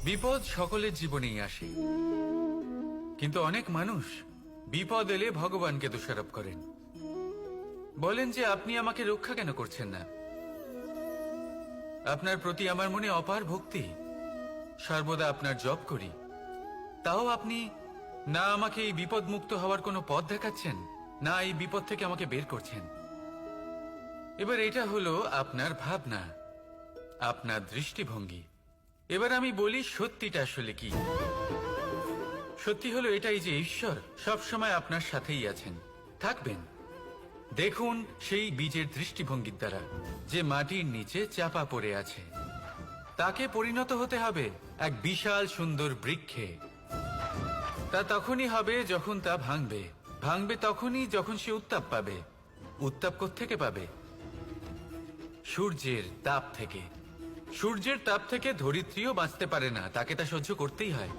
বিপদ সকলের জীবনেই আসে, কিন্তু অনেক মানুষ বিপদ এলে ভগবানকে দোষারোপ করেন। বলেন যে আপনি আমাকে রক্ষা কেন করছেন না। আপনার প্রতি আমার মনে অপার ভক্তি, সর্বদা আপনার জপ করি, তাও আপনি না আমাকে এই বিপদ মুক্ত হওয়ার কোনো পথ দেখাচ্ছেন, না এই বিপদ থেকে আমাকে বের করছেন। এবার এটা হলো আপনার ভাবনা, আপনার দৃষ্টিভঙ্গি। এবার আমি বলি সত্যিটা আসলে কি। সত্যি হলো এটাই যে ঈশ্বর সবসময় আপনার সাথেই আছেন, থাকবেন। দেখুন সেই বীজের দৃষ্টিভঙ্গির দ্বারা যে মাটির নিচে চাপা পড়ে আছে, তাকে পরিণত হতে হবে এক বিশাল সুন্দর বৃক্ষে। তা তখনই হবে যখন তা ভাঙবে, ভাঙবে তখনই যখন সে উত্তাপ পাবে। উত্তাপ কোত্থেকে পাবে? সূর্যের তাপ থেকে। সূর্যের তাপ থেকে ধরিত্রীও বাঁচতে পারে না, তাকে তা সহ্য করতেই হয়।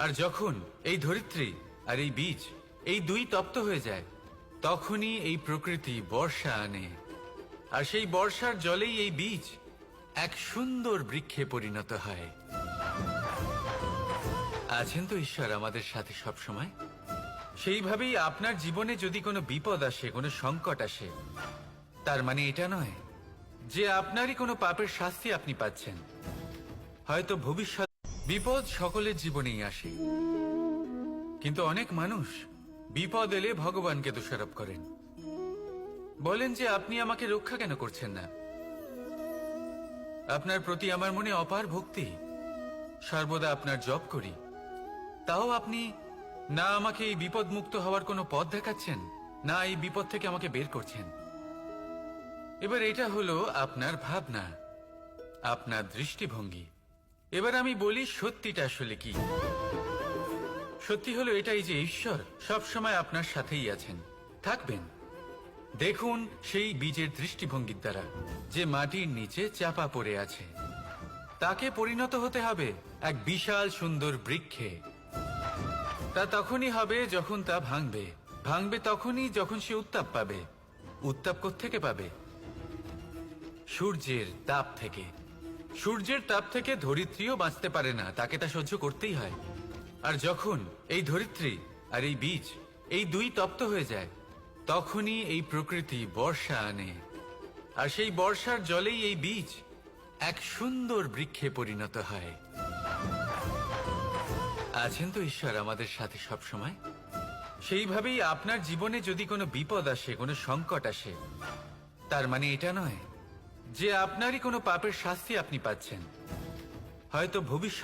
আর যখন এই ধরিত্রী আর এই বীজ এই দুই তপ্ত হয়ে যায়, তখনই এই প্রকৃতি বর্ষা আনে। আর সেই বর্ষার জলেই এই বীজ এক সুন্দর বৃক্ষে পরিণত হয়। আছেন তো ঈশ্বর আমাদের সাথে সব সময়। সেইভাবেই আপনার জীবনে যদি কোনো বিপদ আসে, কোনো সংকট আসে, তার মানে এটা নয় যে আপনারই কোনো পাপের শাস্তি আপনি পাচ্ছেন। হয়তো ভবিষ্যৎ বিপদ সকলের জীবনেই আসে, কিন্তু অনেক মানুষ বিপদ এলে ভগবানকে দোষারোপ করেন। বলেন যে আপনি আমাকে রক্ষা কেন করছেন না। আপনার প্রতি আমার মনে অপার ভক্তি, সর্বদা আপনার জপ করি, তাও আপনি না আমাকে এই বিপদ মুক্ত হওয়ার কোনো পথ দেখাচ্ছেন, না এই বিপদ থেকে আমাকে বের করছেন। এবার এটা হলো আপনার ভাবনা, আপনার দৃষ্টিভঙ্গি। এবার আমি বলি সত্যিটা আসলে কি। সত্যি হলো এটাই যে ঈশ্বর সবসময় আপনার সাথেই আছেন, থাকবেন। দেখুন সেই বীজের দৃষ্টিভঙ্গির দ্বারা যে মাটির নিচে চাপা পড়ে আছে, তাকে পরিণত হতে হবে এক বিশাল সুন্দর বৃক্ষে। তা তখনই হবে যখন তা ভাঙবে, ভাঙবে তখনই যখন সে উত্তাপ পাবে। উত্তাপ কোত্থেকে পাবে? সূর্যের তাপ থেকে। সূর্যের তাপ থেকে ধরিত্রীও বাঁচতে পারে না, তাকে তা সহ্য করতেই হয়। আর যখন এই ধরিত্রী আর এই বীজ এই দুই তপ্ত হয়ে যায়, তখনই এই প্রকৃতি বর্ষা আনে। আর সেই বর্ষার জলেই এই বীজ এক সুন্দর বৃক্ষে পরিণত হয়। আছেন তো ঈশ্বর আমাদের সাথে সব সময়। সেইভাবেই আপনার জীবনে যদি কোনো বিপদ আসে, কোনো সংকট আসে, তার মানে এটা নয় যে আপনারই কোনো পাপের শাস্তি আপনি পাচ্ছেন। হয়তো ভবিষ্যৎ